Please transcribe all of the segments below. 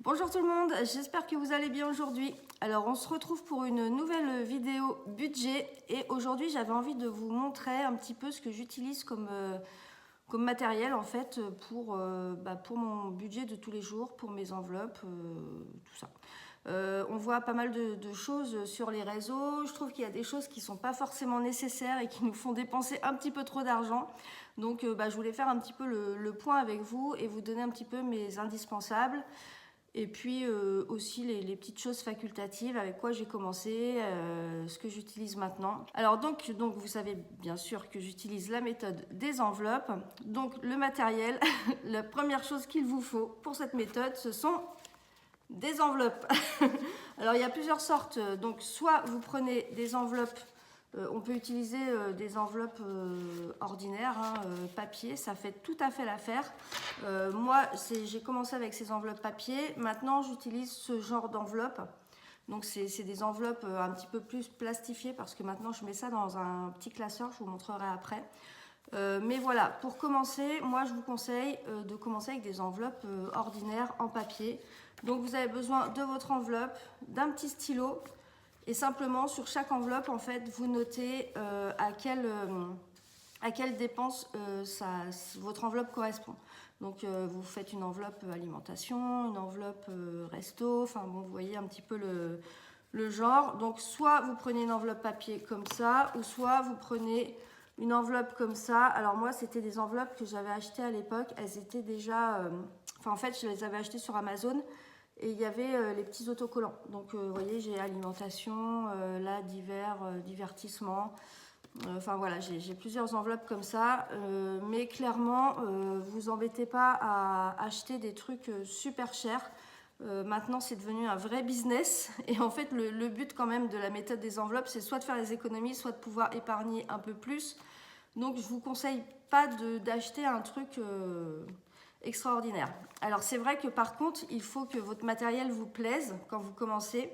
Bonjour tout le monde, j'espère que vous allez bien aujourd'hui. Alors on se retrouve pour une nouvelle vidéo budget et aujourd'hui j'avais envie de vous montrer un petit peu ce que j'utilise comme matériel en fait pour mon budget de tous les jours, pour mes enveloppes, tout ça. On voit pas mal de choses sur les réseaux. Je trouve qu'il y a des choses qui ne sont pas forcément nécessaires et qui nous font dépenser un petit peu trop d'argent. Donc je voulais faire un petit peu le point avec vous et vous donner un petit peu mes indispensables. Et puis aussi les petites choses facultatives avec quoi j'ai commencé, ce que j'utilise maintenant. Alors donc vous savez bien sûr que j'utilise la méthode des enveloppes. Donc le matériel, la première chose qu'il vous faut pour cette méthode, ce sont des enveloppes. Alors il y a plusieurs sortes. Donc soit vous prenez des enveloppes, on peut utiliser des enveloppes ordinaires, papier, ça fait tout à fait l'affaire. Moi, j'ai commencé avec ces enveloppes papier. Maintenant, j'utilise ce genre d'enveloppe. Donc, c'est des enveloppes un petit peu plus plastifiées parce que maintenant, je mets ça dans un petit classeur. Je vous montrerai après. Mais voilà, pour commencer, moi, je vous conseille de commencer avec des enveloppes ordinaires en papier. Donc, vous avez besoin de votre enveloppe, d'un petit stylo. Et simplement, sur chaque enveloppe, en fait, vous notez à quelle dépense votre enveloppe correspond. Donc, vous faites une enveloppe alimentation, une enveloppe resto, enfin bon, vous voyez un petit peu le genre. Donc, soit vous prenez une enveloppe papier comme ça, ou soit vous prenez une enveloppe comme ça. Alors moi, c'était des enveloppes que j'avais achetées à l'époque. Elles étaient déjà... en fait, je les avais achetées sur Amazon. Et il y avait les petits autocollants. Donc, vous voyez, j'ai alimentation, là, divers, divertissement. Enfin, voilà, j'ai plusieurs enveloppes comme ça. Mais clairement, vous embêtez pas à acheter des trucs super chers. Maintenant, c'est devenu un vrai business. Et en fait, le but quand même de la méthode des enveloppes, c'est soit de faire des économies, soit de pouvoir épargner un peu plus. Donc, je vous conseille pas d'acheter un truc... extraordinaire. Alors c'est vrai que par contre, il faut que votre matériel vous plaise quand vous commencez.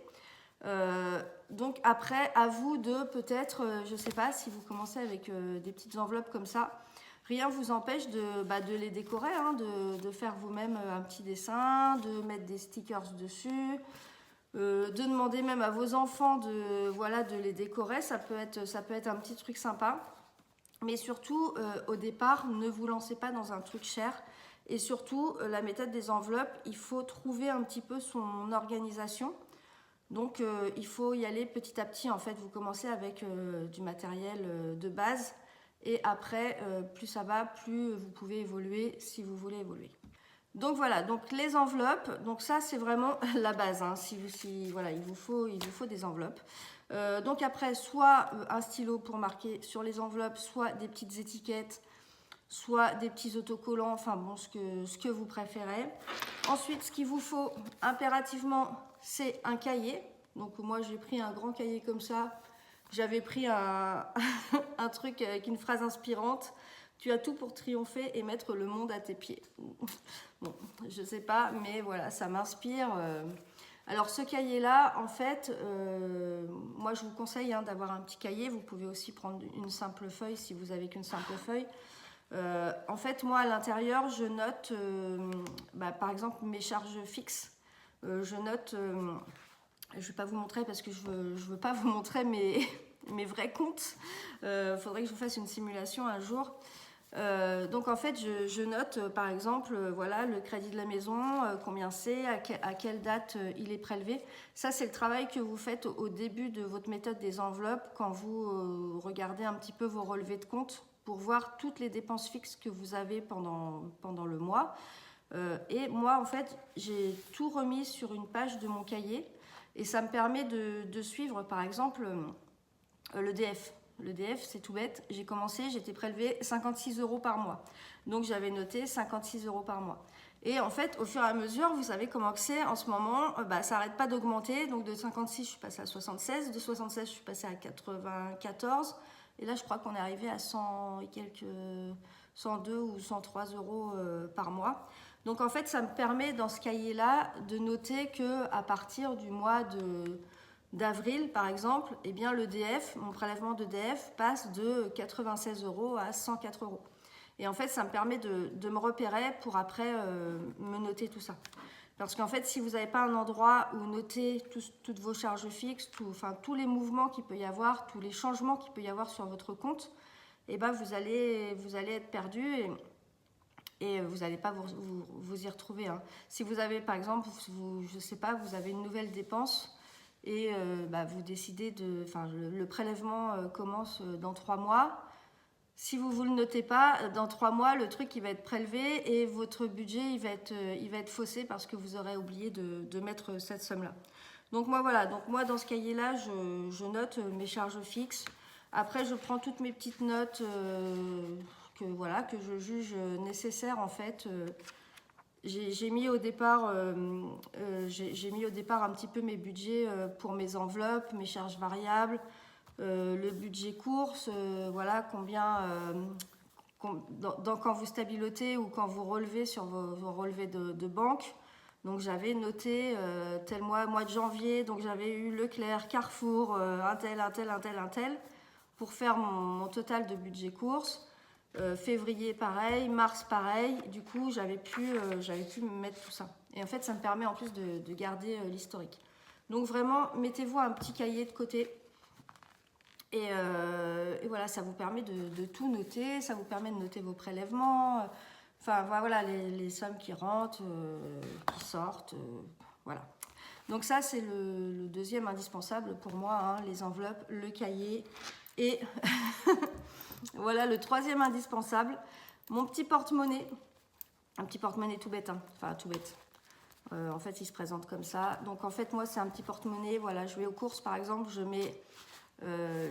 Donc après, à vous de peut-être, je ne sais pas, si vous commencez avec des petites enveloppes comme ça, rien ne vous empêche de les décorer, de faire vous-même un petit dessin, de mettre des stickers dessus, de demander même à vos enfants de les décorer. Ça peut être un petit truc sympa. Mais surtout, au départ, ne vous lancez pas dans un truc cher. Et surtout, la méthode des enveloppes, il faut trouver un petit peu son organisation. Donc, il faut y aller petit à petit. En fait, vous commencez avec du matériel de base. Et après, plus ça va, plus vous pouvez évoluer si vous voulez évoluer. Donc voilà, donc les enveloppes, donc ça c'est vraiment la base. Voilà, il vous faut des enveloppes. Donc après, soit un stylo pour marquer sur les enveloppes, soit des petites étiquettes, soit des petits autocollants, enfin bon, ce que vous préférez. Ensuite, ce qu'il vous faut impérativement, c'est un cahier. Donc moi, j'ai pris un grand cahier comme ça. J'avais pris un truc avec une phrase inspirante. Tu as tout pour triompher et mettre le monde à tes pieds. Bon, je sais pas, mais voilà, ça m'inspire. Alors ce cahier-là, en fait, moi je vous conseille d'avoir un petit cahier. Vous pouvez aussi prendre une simple feuille si vous avez qu'une simple feuille. En fait, moi à l'intérieur, je note, par exemple, mes charges fixes. Je note, je ne vais pas vous montrer parce que je veux pas vous montrer mes vrais comptes. Faudrait que je vous fasse une simulation un jour. Donc en fait, je note par exemple, voilà, le crédit de la maison, combien c'est, à quelle date il est prélevé. Ça, c'est le travail que vous faites au début de votre méthode des enveloppes quand vous regardez un petit peu vos relevés de compte pour voir toutes les dépenses fixes que vous avez pendant le mois. Et moi, en fait, j'ai tout remis sur une page de mon cahier et ça me permet de suivre, par exemple, l'EDF. L'EDF, c'est tout bête. J'ai commencé, j'étais prélevé 56 € par mois. Donc, j'avais noté 56 € par mois. Et en fait, au fur et à mesure, vous savez comment que c'est. En ce moment, ça n'arrête pas d'augmenter. Donc, de 56, je suis passée à 76. De 76, je suis passée à 94. Et là, je crois qu'on est arrivé à 100 et quelques, 102 ou 103 € par mois. Donc, en fait, ça me permet, dans ce cahier-là, de noter qu'à partir du mois d'avril, par exemple, eh bien, l'EDF, mon prélèvement d'EDF passe de 96 € à 104 €. Et en fait, ça me permet de me repérer pour après me noter tout ça. Parce qu'en fait, si vous n'avez pas un endroit où noter toutes vos charges fixes, tous les mouvements qu'il peut y avoir, tous les changements qu'il peut y avoir sur votre compte, et ben vous allez être perdu et vous n'allez pas vous y retrouver. Hein. Si vous avez, par exemple, je sais pas, vous avez une nouvelle dépense et vous décidez le prélèvement commence dans 3 mois. Si vous ne le notez pas, dans 3 mois, le truc il va être prélevé et votre budget il va être faussé parce que vous aurez oublié de mettre cette somme-là. Donc moi dans ce cahier-là, je note mes charges fixes. Après, je prends toutes mes petites notes que je juge nécessaires en fait. J'ai mis au départ un petit peu mes budgets pour mes enveloppes, mes charges variables. Le budget course, combien quand vous stabilotez ou quand vous relevez sur vos relevés de banque. Donc j'avais noté tel mois de janvier, donc j'avais eu Leclerc, Carrefour, un tel, pour faire mon total de budget course. Février pareil, mars pareil, du coup j'avais pu me mettre tout ça. Et en fait ça me permet en plus de garder l'historique. Donc vraiment mettez-vous un petit cahier de côté. Et voilà, ça vous permet de tout noter, ça vous permet de noter vos prélèvements, les sommes qui rentrent, qui sortent, voilà. Donc ça, c'est le deuxième indispensable pour moi, hein, les enveloppes, le cahier et voilà le troisième indispensable, mon petit porte-monnaie, un petit porte-monnaie tout bête, hein, tout bête. En fait, il se présente comme ça. Donc en fait, moi, c'est un petit porte-monnaie, voilà, je vais aux courses par exemple, je mets...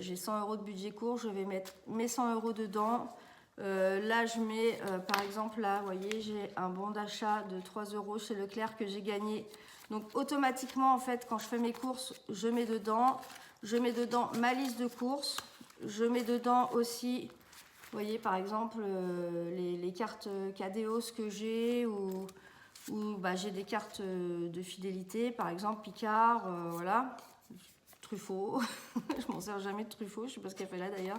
j'ai 100 € de budget court, je vais mettre mes 100 € dedans. Là, je mets, par exemple, là, vous voyez, j'ai un bon d'achat de 3 € chez Leclerc que j'ai gagné. Donc, automatiquement, en fait, quand je fais mes courses, je mets dedans ma liste de courses. Je mets dedans aussi, vous voyez, par exemple, les cartes Cadeos que j'ai ou j'ai des cartes de fidélité, par exemple, Picard, voilà. Truffaut, je m'en sers jamais de Truffaut, je sais pas ce qu'elle fait là d'ailleurs.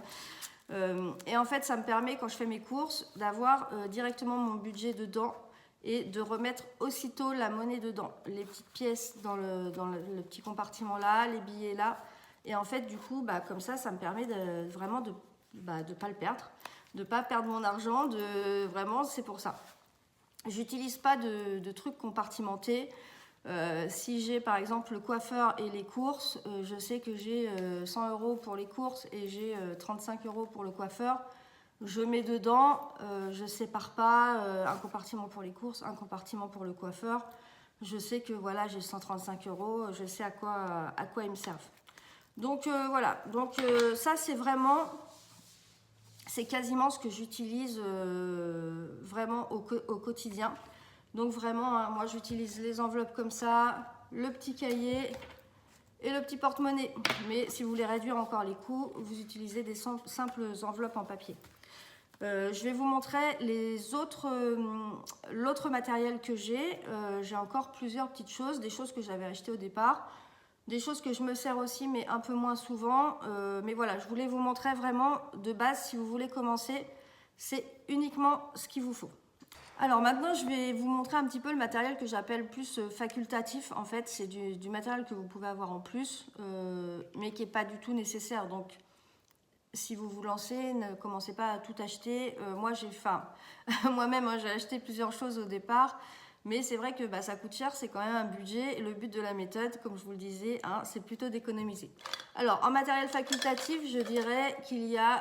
Et en fait, ça me permet quand je fais mes courses d'avoir directement mon budget dedans et de remettre aussitôt la monnaie dedans, les petites pièces dans le petit compartiment là, les billets là. Et en fait, du coup, comme ça me permet vraiment de pas le perdre, de pas perdre mon argent, vraiment, c'est pour ça. J'utilise pas de trucs compartimentés. Si j'ai par exemple le coiffeur et les courses, je sais que j'ai 100 € pour les courses et j'ai 35 € pour le coiffeur. Je mets dedans, je sépare pas un compartiment pour les courses, un compartiment pour le coiffeur. Je sais que voilà, j'ai 135 €, je sais à quoi ils me servent. Donc voilà, donc ça c'est quasiment ce que j'utilise vraiment au quotidien. Donc vraiment, hein, moi j'utilise les enveloppes comme ça, le petit cahier et le petit porte-monnaie. Mais si vous voulez réduire encore les coûts, vous utilisez des simples enveloppes en papier. Je vais vous montrer l'autre matériel que j'ai. J'ai encore plusieurs petites choses, des choses que j'avais achetées au départ, des choses que je me sers aussi mais un peu moins souvent. Mais voilà, je voulais vous montrer vraiment de base, si vous voulez commencer, c'est uniquement ce qu'il vous faut. Alors maintenant, je vais vous montrer un petit peu le matériel que j'appelle plus facultatif. En fait, c'est du matériel que vous pouvez avoir en plus, mais qui n'est pas du tout nécessaire. Donc, si vous vous lancez, ne commencez pas à tout acheter. Moi-même, hein, j'ai acheté plusieurs choses au départ, mais c'est vrai que ça coûte cher, c'est quand même un budget. Et le but de la méthode, comme je vous le disais, hein, c'est plutôt d'économiser. Alors, en matériel facultatif, je dirais qu'il y a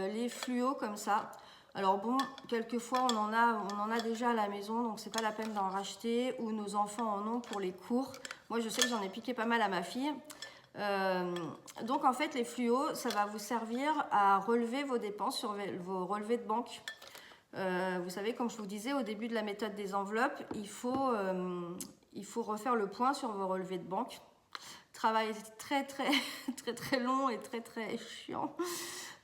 les fluos comme ça. Alors bon, quelquefois on en a déjà à la maison, donc c'est pas la peine d'en racheter, ou nos enfants en ont pour les cours. Moi je sais que j'en ai piqué pas mal à ma fille. Donc en fait les fluos, ça va vous servir à relever vos dépenses sur vos relevés de banque. Vous savez, comme je vous disais au début de la méthode des enveloppes, il faut refaire le point sur vos relevés de banque. Travail très très très très long et très très chiant.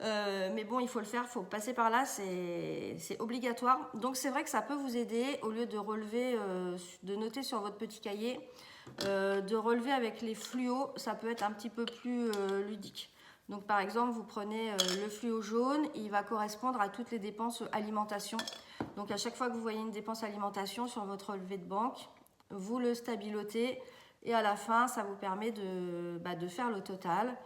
Mais bon, il faut le faire, il faut passer par là, c'est obligatoire. Donc c'est vrai que ça peut vous aider, au lieu de relever, de noter sur votre petit cahier, de relever avec les fluos, ça peut être un petit peu plus ludique. Donc par exemple, vous prenez le fluo jaune, il va correspondre à toutes les dépenses alimentation. Donc à chaque fois que vous voyez une dépense alimentation sur votre relevé de banque, vous le stabilotez et à la fin, ça vous permet de faire le total.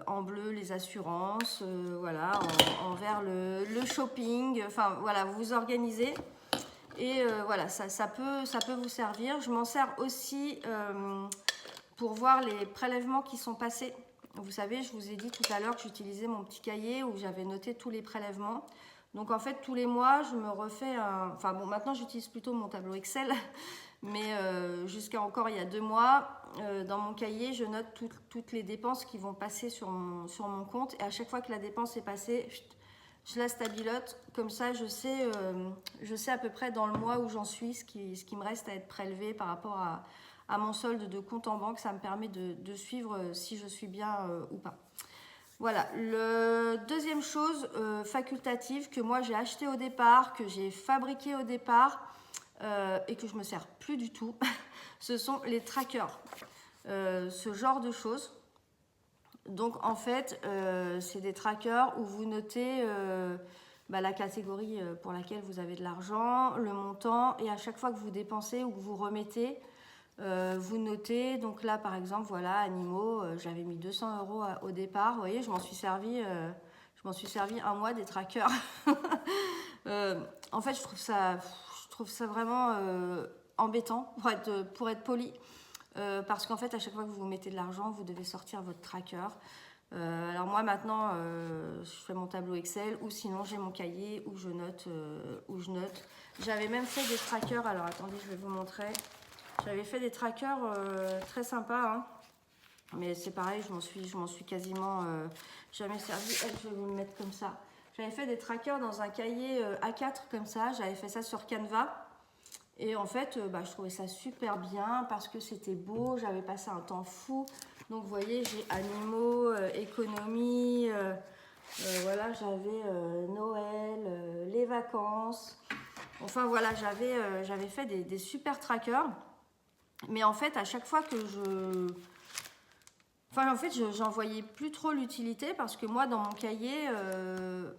En bleu, les assurances, voilà, en vert, le shopping. Enfin, voilà, vous vous organisez. Et voilà, ça peut vous servir. Je m'en sers aussi pour voir les prélèvements qui sont passés. Vous savez, je vous ai dit tout à l'heure que j'utilisais mon petit cahier où j'avais noté tous les prélèvements. Donc en fait, tous les mois, je me refais un... Enfin bon, maintenant j'utilise plutôt mon tableau Excel, mais jusqu'à encore il y a 2 mois, dans mon cahier, je note toutes les dépenses qui vont passer sur mon compte. Et à chaque fois que la dépense est passée, je la stabilote. Comme ça, je sais à peu près dans le mois où j'en suis, ce qui me reste à être prélevé par rapport à mon solde de compte en banque. Ça me permet de suivre si je suis bien ou pas. Voilà, le deuxième chose facultative que moi j'ai acheté au départ, que j'ai fabriqué au départ et que je me sers plus du tout, ce sont les trackers, ce genre de choses. Donc en fait, c'est des trackers où vous notez la catégorie pour laquelle vous avez de l'argent, le montant, et à chaque fois que vous dépensez ou que vous remettez, vous notez. Donc là par exemple, voilà, animaux, j'avais mis 200 € au départ. Vous voyez, je m'en suis servi un mois des trackers. En fait, je trouve ça vraiment embêtant pour être poli. Parce qu'en fait, à chaque fois que vous mettez de l'argent, vous devez sortir votre tracker. Alors moi maintenant, je fais mon tableau Excel ou sinon j'ai mon cahier où je note. J'avais même fait des trackers. Alors attendez, je vais vous montrer. J'avais fait des trackers très sympas, hein. Mais c'est pareil, je m'en suis quasiment jamais servi. Je vais vous le mettre comme ça. J'avais fait des trackers dans un cahier A4 comme ça. J'avais fait ça sur Canva. Et en fait, je trouvais ça super bien parce que c'était beau. J'avais passé un temps fou. Donc vous voyez, j'ai animaux, économie. Voilà, j'avais Noël, les vacances. Enfin voilà, j'avais fait des super trackers. Mais en fait, à chaque fois que j'en voyais plus trop l'utilité parce que moi, dans mon cahier,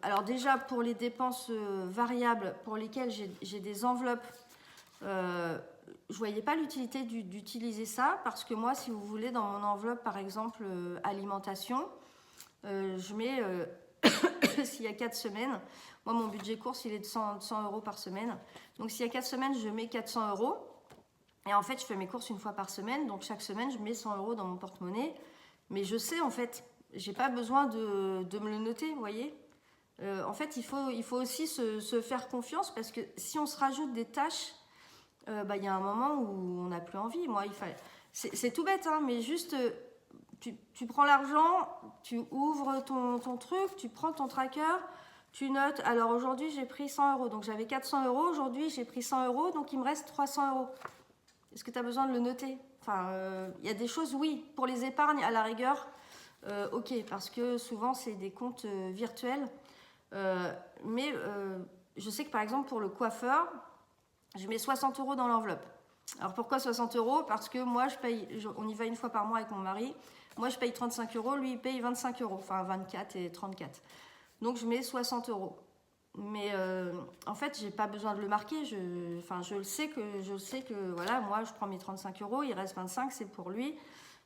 alors déjà pour les dépenses variables pour lesquelles j'ai des enveloppes, je voyais pas l'utilité d'utiliser ça parce que moi, si vous voulez, dans mon enveloppe, par exemple, alimentation, je mets, s'il y a 4 semaines, moi, mon budget course, il est de 100 € par semaine. Donc, s'il y a 4 semaines, je mets 400 €. Et en fait, je fais mes courses une fois par semaine. Donc, chaque semaine, je mets 100 € dans mon porte-monnaie. Mais je sais, en fait, j'ai pas besoin de me le noter, vous voyez. En fait, il faut aussi se faire confiance parce que si on se rajoute des tâches, y a un moment où on n'a plus envie. Moi, c'est tout bête, hein, mais juste, tu prends l'argent, tu ouvres ton truc, tu prends ton tracker, tu notes. Alors aujourd'hui, j'ai pris 100 €. Donc j'avais 400 €. Aujourd'hui, j'ai pris 100 €. Donc il me reste 300 €. Est-ce que tu as besoin de le noter? Enfin, y a des choses, oui. Pour les épargnes, à la rigueur, ok, parce que souvent, c'est des comptes virtuels. Mais je sais que par exemple, pour le coiffeur, je mets 60 € dans l'enveloppe. Alors pourquoi 60 €? Parce que moi, on y va une fois par mois avec mon mari. Moi, je paye 35 €, lui, il paye 25 €. Enfin, 24 et 34. Donc, je mets 60 €. Mais en fait, j'ai pas besoin de le marquer. Je sais que voilà, moi, je prends mes 35 €, il reste 25, c'est pour lui.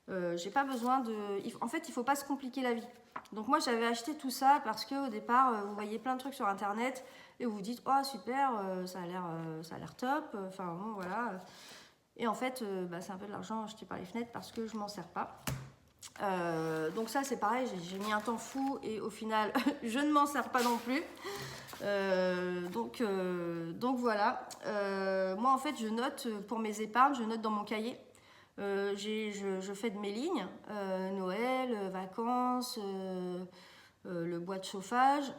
J'ai pas besoin de... En fait, il faut pas se compliquer la vie. Donc moi, j'avais acheté tout ça parce qu'au départ, vous voyez plein de trucs sur Internet et vous vous dites, oh super, ça a l'air top. Enfin bon, voilà. Et en fait, c'est un peu de l'argent acheté par les fenêtres parce que je m'en sers pas. Donc ça, c'est pareil, j'ai mis un temps fou et au final, je ne m'en sers pas non plus. Donc voilà. Moi, en fait, je note pour mes épargnes, je note dans mon cahier. Je fais de mes lignes, Noël, vacances, le bois de chauffage.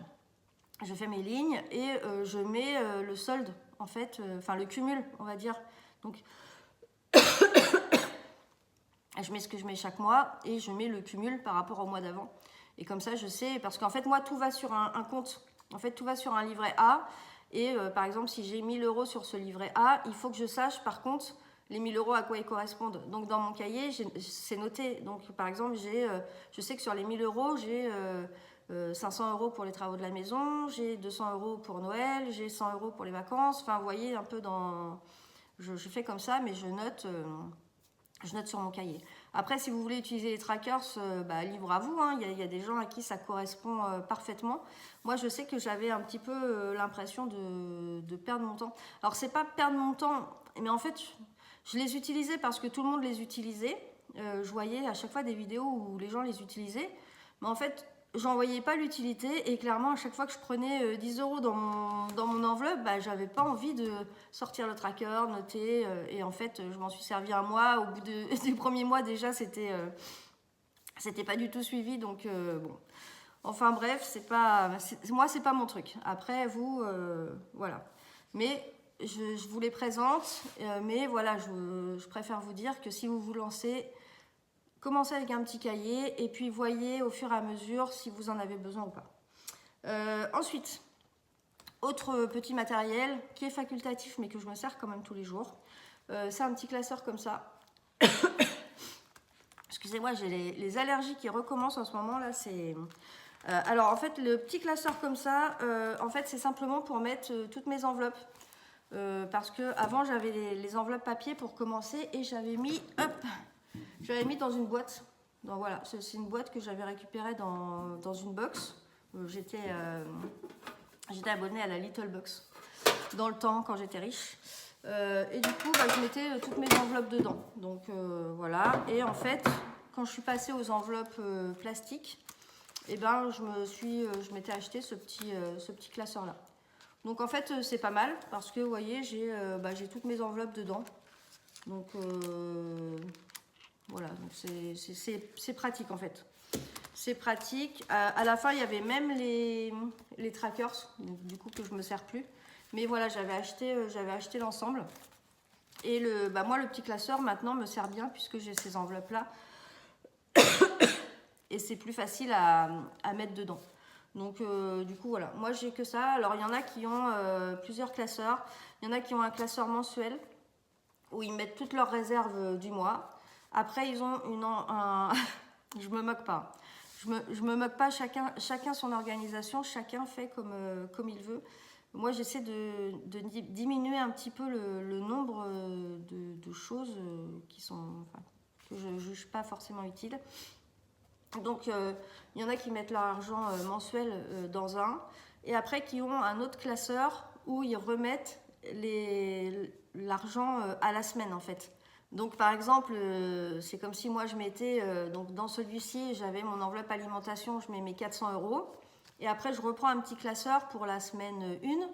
Je fais mes lignes et je mets le solde, en fait, le cumul, on va dire. Donc, je mets ce que je mets chaque mois et je mets le cumul par rapport au mois d'avant. Et comme ça, je sais, parce qu'en fait, moi, tout va sur un compte. En fait, tout va sur un livret A. Et par exemple, si j'ai 1000 € sur ce livret A, il faut que je sache, par contre, les 1000 € à quoi ils correspondent. Donc, dans mon cahier, c'est noté. Donc, par exemple, je sais que sur les 1000 €, j'ai 500 € pour les travaux de la maison, j'ai 200 € pour Noël, j'ai 100 € pour les vacances. Enfin, vous voyez, un peu dans Je fais comme ça, mais je note sur mon cahier. Après, si vous voulez utiliser les trackers, libre à vous, hein. Il y a des gens à qui ça correspond parfaitement. Moi, je sais que j'avais un petit peu l'impression de perdre mon temps. Alors, c'est pas perdre mon temps, mais en fait, je les utilisais parce que tout le monde les utilisait. Je voyais à chaque fois des vidéos où les gens les utilisaient. Mais en fait, j'en voyais pas l'utilité. Et clairement, à chaque fois que je prenais 10 € dans mon enveloppe, j'avais pas envie de sortir le tracker, noter. Et en fait, je m'en suis servi un mois. Au bout du premier mois, déjà, c'était pas du tout suivi. Donc, bon. Enfin, bref, moi, c'est pas mon truc. Après, vous, voilà. Mais je vous les présente. Mais voilà, je préfère vous dire que si vous vous lancez, commencez avec un petit cahier et puis voyez au fur et à mesure si vous en avez besoin ou pas. Ensuite, autre petit matériel qui est facultatif mais que je me sers quand même tous les jours. C'est un petit classeur comme ça. Excusez-moi, j'ai les allergies qui recommencent en ce moment là. Alors en fait, le petit classeur comme ça, en fait, c'est simplement pour mettre toutes mes enveloppes. Parce que avant j'avais les enveloppes papier pour commencer et j'avais mis dans une boîte. Donc voilà, c'est une boîte que j'avais récupérée dans une box. J'étais abonnée à la Little Box dans le temps quand j'étais riche. Et du coup, je mettais toutes mes enveloppes dedans. Donc voilà. Et en fait, quand je suis passée aux enveloppes plastiques, je m'étais acheté ce petit classeur là. Donc en fait, c'est pas mal parce que vous voyez, j'ai toutes mes enveloppes dedans. Donc voilà, c'est pratique en fait. C'est pratique. À la fin, il y avait même les trackers, du coup que je me sers plus. Mais voilà, j'avais acheté l'ensemble. Et moi, le petit classeur maintenant me sert bien puisque j'ai ces enveloppes là. Et c'est plus facile à mettre dedans. Donc du coup voilà, moi j'ai que ça. Alors il y en a qui ont plusieurs classeurs. Il y en a qui ont un classeur mensuel où ils mettent toutes leurs réserves du mois. Après ils ont je me moque pas. Je me moque pas, chacun son organisation, chacun fait comme il veut. Moi j'essaie de diminuer un petit peu le nombre de choses que je juge pas forcément utiles. Donc, il y en a qui mettent leur argent mensuel dans un, et après qui ont un autre classeur où ils remettent l'argent à la semaine en fait. Donc, par exemple, c'est comme si moi je mettais, donc dans celui-ci, j'avais mon enveloppe alimentation, je mets mes 400 €, et après je reprends un petit classeur pour la semaine 1,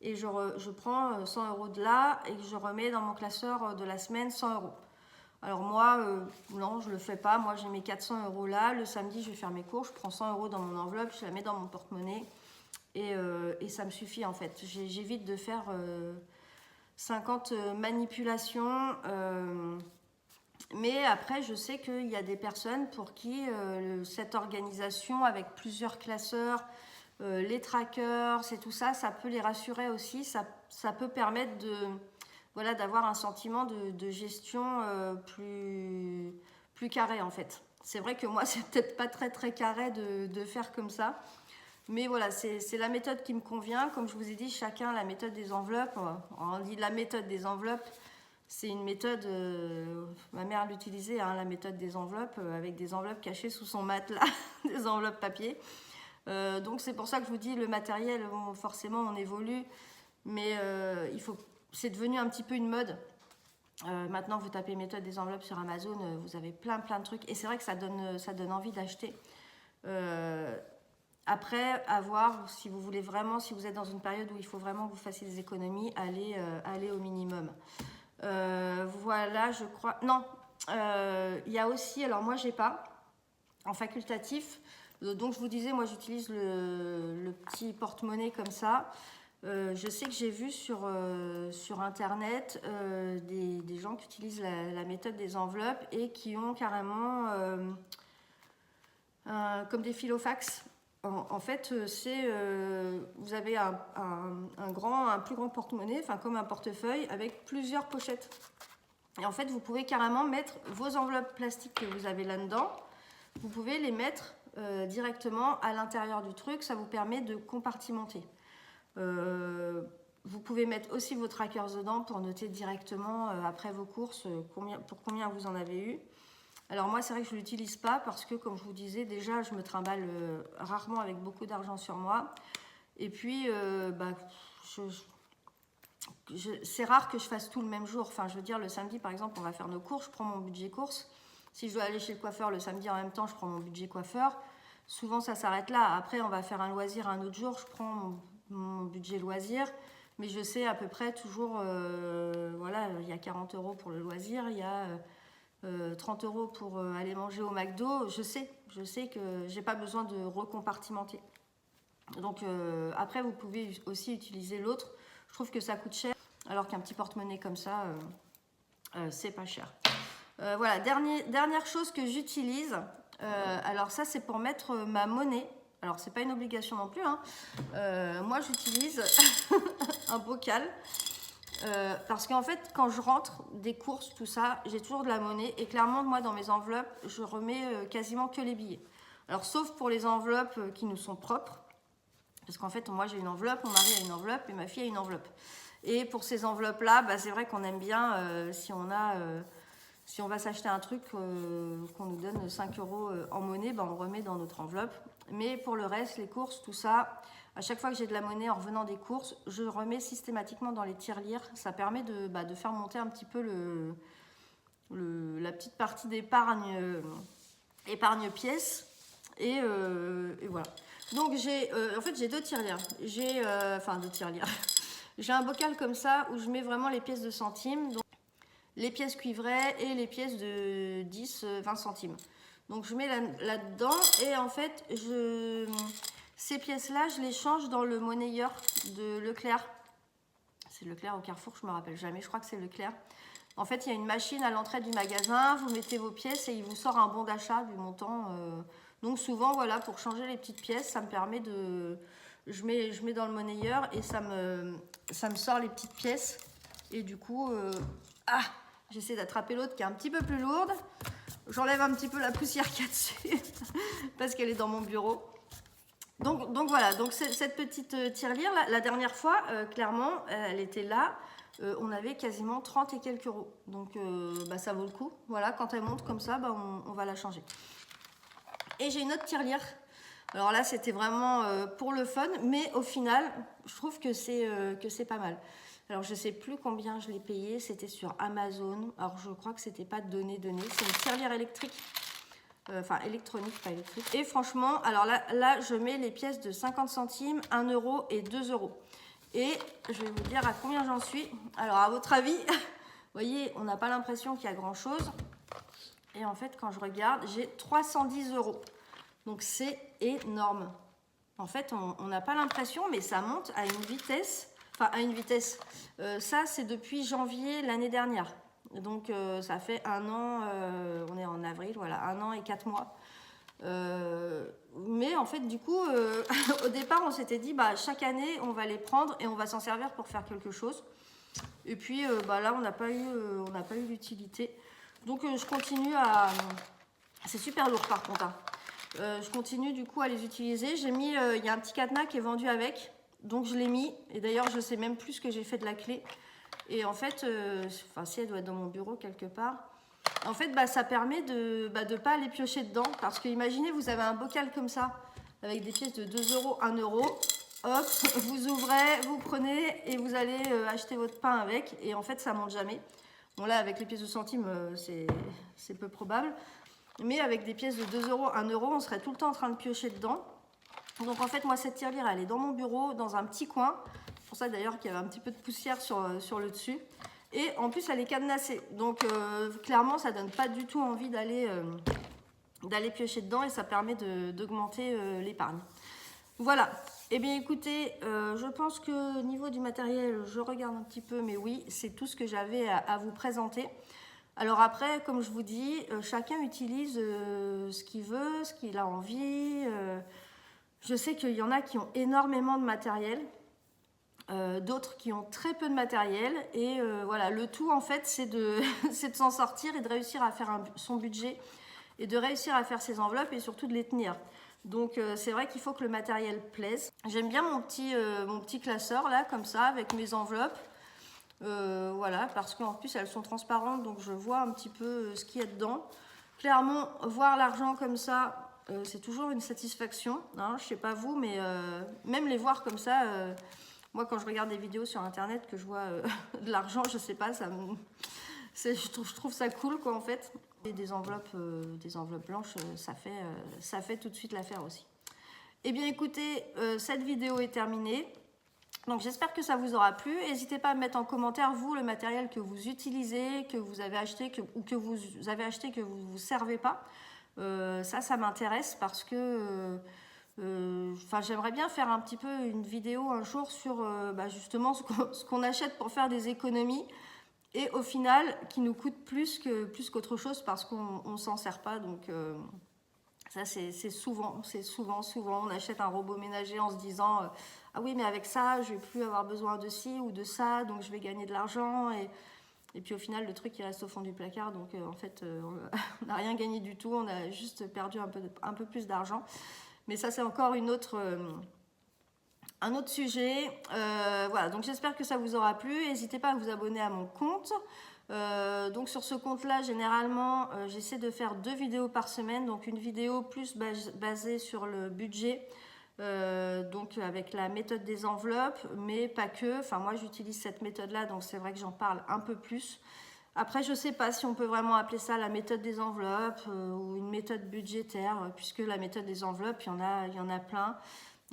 et je prends 100 € de là, et je remets dans mon classeur de la semaine 100 €. Alors moi, non, je le fais pas. Moi, j'ai mes 400 € là. Le samedi, je vais faire mes cours. Je prends 100 € dans mon enveloppe, je la mets dans mon porte-monnaie. Et ça me suffit, en fait. J'évite de faire 50 manipulations. Mais après, je sais qu'il y a des personnes pour qui cette organisation avec plusieurs classeurs, les trackers, c'est tout ça, ça peut les rassurer aussi. Ça peut permettre d'avoir un sentiment de gestion plus carré en fait. C'est vrai que moi, c'est peut-être pas très très carré de faire comme ça. Mais voilà, c'est la méthode qui me convient. Comme je vous ai dit, chacun la méthode des enveloppes. On dit la méthode des enveloppes. C'est une méthode, ma mère l'utilisait, hein, la méthode des enveloppes, avec des enveloppes cachées sous son matelas, des enveloppes papier. Donc c'est pour ça que je vous dis, le matériel, forcément on évolue. Mais c'est devenu un petit peu une mode. Maintenant, vous tapez méthode des enveloppes sur Amazon, vous avez plein de trucs. Et c'est vrai que ça donne envie d'acheter. Après, à voir si vous voulez vraiment, si vous êtes dans une période où il faut vraiment que vous fassiez des économies, allez au minimum. Voilà, je crois. Non, il y a aussi, alors moi, j'ai pas, en facultatif. Donc, je vous disais, moi, j'utilise le petit porte-monnaie comme ça. Je sais que j'ai vu sur internet des gens qui utilisent la méthode des enveloppes et qui ont carrément comme des filofax. En fait, vous avez un plus grand porte-monnaie, enfin comme un portefeuille avec plusieurs pochettes. Et en fait, vous pouvez carrément mettre vos enveloppes plastiques que vous avez là-dedans, vous pouvez les mettre directement à l'intérieur du truc. Ça vous permet de compartimenter. Vous pouvez mettre aussi vos trackers dedans pour noter directement après vos courses pour combien vous en avez eu. Alors moi, c'est vrai que je ne l'utilise pas parce que, comme je vous disais, déjà, je me trimballe rarement avec beaucoup d'argent sur moi. Et puis, c'est rare que je fasse tout le même jour. Enfin, je veux dire, le samedi, par exemple, on va faire nos courses, je prends mon budget course. Si je dois aller chez le coiffeur le samedi en même temps, je prends mon budget coiffeur. Souvent, ça s'arrête là. Après, on va faire un loisir un autre jour, je prends mon budget loisir. Mais je sais à peu près toujours, voilà, il y a 40 € pour le loisir, il y a 30 € pour aller manger au McDo. Je sais que j'ai pas besoin de recompartimenter. Donc après, vous pouvez aussi utiliser l'autre. Je trouve que ça coûte cher, alors qu'un petit porte-monnaie comme ça, c'est pas cher. Voilà, dernière chose que j'utilise. Alors ça, c'est pour mettre ma monnaie. Alors, c'est pas une obligation non plus, hein. Moi, j'utilise un bocal parce qu'en fait, quand je rentre des courses, tout ça, j'ai toujours de la monnaie. Et clairement, moi, dans mes enveloppes, je remets quasiment que les billets. Alors, sauf pour les enveloppes qui nous sont propres. Parce qu'en fait, moi, j'ai une enveloppe, mon mari a une enveloppe et ma fille a une enveloppe. Et pour ces enveloppes-là, bah, c'est vrai qu'on aime bien si on va s'acheter un truc qu'on nous donne 5 € en monnaie, bah, on remet dans notre enveloppe. Mais pour le reste, les courses, tout ça, à chaque fois que j'ai de la monnaie en revenant des courses, je remets systématiquement dans les tirelires. Ça permet de faire monter un petit peu la petite partie d'épargne épargne-pièces. Et voilà. Donc en fait, j'ai deux tirelires. Deux tirelires. J'ai un bocal comme ça où je mets vraiment les pièces de centimes. Donc, les pièces cuivrées et les pièces de 10-20 centimes. Donc je mets là-dedans et en fait, ces pièces-là, je les change dans le monnayeur de Leclerc. C'est Leclerc au Carrefour, je ne me rappelle jamais, je crois que c'est Leclerc. En fait, il y a une machine à l'entrée du magasin, vous mettez vos pièces et il vous sort un bon d'achat du montant. Donc souvent, voilà, pour changer les petites pièces, ça me permet de... Je mets dans le monnayeur et ça me sort les petites pièces. Et du coup... j'essaie d'attraper l'autre qui est un petit peu plus lourde. J'enlève un petit peu la poussière qu'il y a dessus parce qu'elle est dans mon bureau. Donc voilà, donc cette petite tirelire, la dernière fois, clairement, elle était là. On avait quasiment 30 et quelques €. Donc ça vaut le coup. Voilà, quand elle monte comme ça, on va la changer. Et j'ai une autre tirelire. Alors là, c'était vraiment pour le fun, mais au final, je trouve que c'est pas mal. Alors, je ne sais plus combien je l'ai payé. C'était sur Amazon. Alors, je crois que c'était pas donné. C'est une tirelire électrique. Électronique, pas électrique. Et franchement, alors là, je mets les pièces de 50 centimes, 1 € et 2 €. Et je vais vous dire à combien j'en suis. Alors, à votre avis, vous voyez, on n'a pas l'impression qu'il y a grand-chose. Et en fait, quand je regarde, j'ai 310 €. Donc, c'est énorme. En fait, on n'a pas l'impression, mais ça monte à une vitesse... ça, c'est depuis janvier l'année dernière. Donc, ça fait 1 an, on est en avril, voilà, 1 an et 4 mois. Mais en fait, du coup, au départ, on s'était dit, chaque année, on va les prendre et on va s'en servir pour faire quelque chose. Et puis, là, on n'a pas eu l'utilité. Donc, je continue à... C'est super lourd, par contre. Hein. Je continue, du coup, à les utiliser. J'ai mis... Il y a un petit cadenas qui est vendu avec. Donc je l'ai mis, et d'ailleurs je ne sais même plus ce que j'ai fait de la clé. Et en fait, si elle doit être dans mon bureau quelque part, en fait ça permet de ne pas aller piocher dedans. Parce que imaginez, vous avez un bocal comme ça, avec des pièces de 2 €, 1 €, hop, vous ouvrez, vous prenez et vous allez acheter votre pain avec. Et en fait ça ne monte jamais. Bon là avec les pièces de centimes, c'est peu probable. Mais avec des pièces de 2 €, 1 €, on serait tout le temps en train de piocher dedans. Donc en fait, moi, cette tirelire, elle est dans mon bureau, dans un petit coin. C'est pour ça d'ailleurs qu'il y avait un petit peu de poussière sur le dessus. Et en plus, elle est cadenassée. Donc clairement, ça donne pas du tout envie d'aller piocher dedans et ça permet d'augmenter l'épargne. Voilà. Eh bien écoutez, je pense que au niveau du matériel, je regarde un petit peu, mais oui, c'est tout ce que j'avais à vous présenter. Alors après, comme je vous dis, chacun utilise ce qu'il veut, ce qu'il a envie. Je sais qu'il y en a qui ont énormément de matériel, d'autres qui ont très peu de matériel. Et voilà, le tout en fait, c'est de s'en sortir et de réussir à faire son budget et de réussir à faire ses enveloppes et surtout de les tenir. Donc c'est vrai qu'il faut que le matériel plaise. J'aime bien mon petit classeur là, comme ça, avec mes enveloppes. Voilà, parce qu'en plus elles sont transparentes, donc je vois un petit peu ce qu'il y a dedans. Clairement, voir l'argent comme ça, c'est toujours une satisfaction. Hein, je sais pas vous, mais même les voir comme ça, moi quand je regarde des vidéos sur internet, que je vois de l'argent, je sais pas, je trouve ça cool quoi en fait. Et des enveloppes blanches, ça fait tout de suite l'affaire aussi. Eh bien écoutez, cette vidéo est terminée. Donc j'espère que ça vous aura plu. N'hésitez pas à mettre en commentaire, vous, le matériel que vous utilisez, que vous avez acheté, ou que vous avez acheté que vous ne vous servez pas. Ça m'intéresse parce que j'aimerais bien faire un petit peu une vidéo un jour sur justement ce qu'on achète pour faire des économies et au final qui nous coûte plus qu'autre chose parce qu'on ne s'en sert pas. Donc ça c'est souvent, on achète un robot ménager en se disant ah oui mais avec ça je vais plus avoir besoin de ci ou de ça, donc je vais gagner de l'argent et puis au final le truc il reste au fond du placard, donc en fait on n'a rien gagné du tout, on a juste perdu un peu plus d'argent. Mais ça c'est encore un autre sujet. Voilà, donc j'espère que ça vous aura plu. N'hésitez pas à vous abonner à mon compte. Donc sur ce compte là généralement j'essaie de faire 2 vidéos par semaine, donc une vidéo plus basée sur le budget, donc avec la méthode des enveloppes, mais pas que. Enfin moi j'utilise cette méthode là, donc c'est vrai que j'en parle un peu plus. Après je sais pas si on peut vraiment appeler ça la méthode des enveloppes ou une méthode budgétaire, puisque la méthode des enveloppes il y en a plein.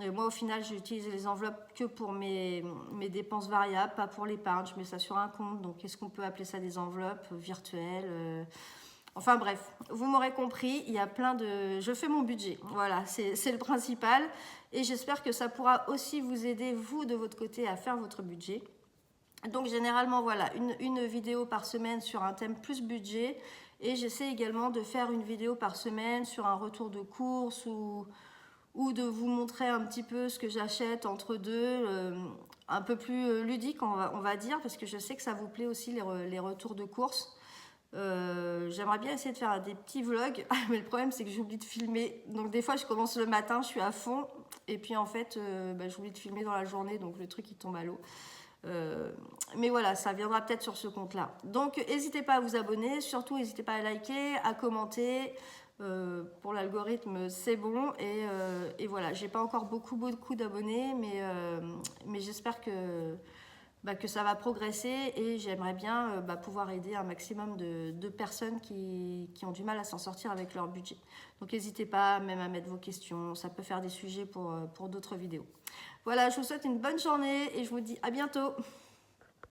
Et moi, au final, j'utilise les enveloppes que pour mes dépenses variables, pas pour l'épargne. Je mets ça sur un compte. Donc, est-ce qu'on peut appeler ça des enveloppes virtuelles Enfin bref, vous m'aurez compris, il y a plein de... Je fais mon budget, voilà, c'est le principal. Et j'espère que ça pourra aussi vous aider, vous, de votre côté, à faire votre budget. Donc, généralement, voilà, une vidéo par semaine sur un thème plus budget. Et j'essaie également de faire une vidéo par semaine sur un retour de course ou de vous montrer un petit peu ce que j'achète entre deux, un peu plus ludique on va dire, parce que je sais que ça vous plaît aussi les retours de course. J'aimerais bien essayer de faire des petits vlogs, mais le problème c'est que j'oublie de filmer, donc des fois je commence le matin, je suis à fond, et puis en fait j'oublie de filmer dans la journée, donc le truc il tombe à l'eau. Mais voilà, ça viendra peut-être sur ce compte là. Donc n'hésitez pas à vous abonner, surtout n'hésitez pas à liker, à commenter. Pour l'algorithme c'est bon, et voilà, j'ai pas encore beaucoup d'abonnés, mais j'espère que ça va progresser, et j'aimerais bien pouvoir aider un maximum de personnes qui ont du mal à s'en sortir avec leur budget. Donc n'hésitez pas même à mettre vos questions, ça peut faire des sujets pour d'autres vidéos. Voilà, je vous souhaite une bonne journée et je vous dis à bientôt.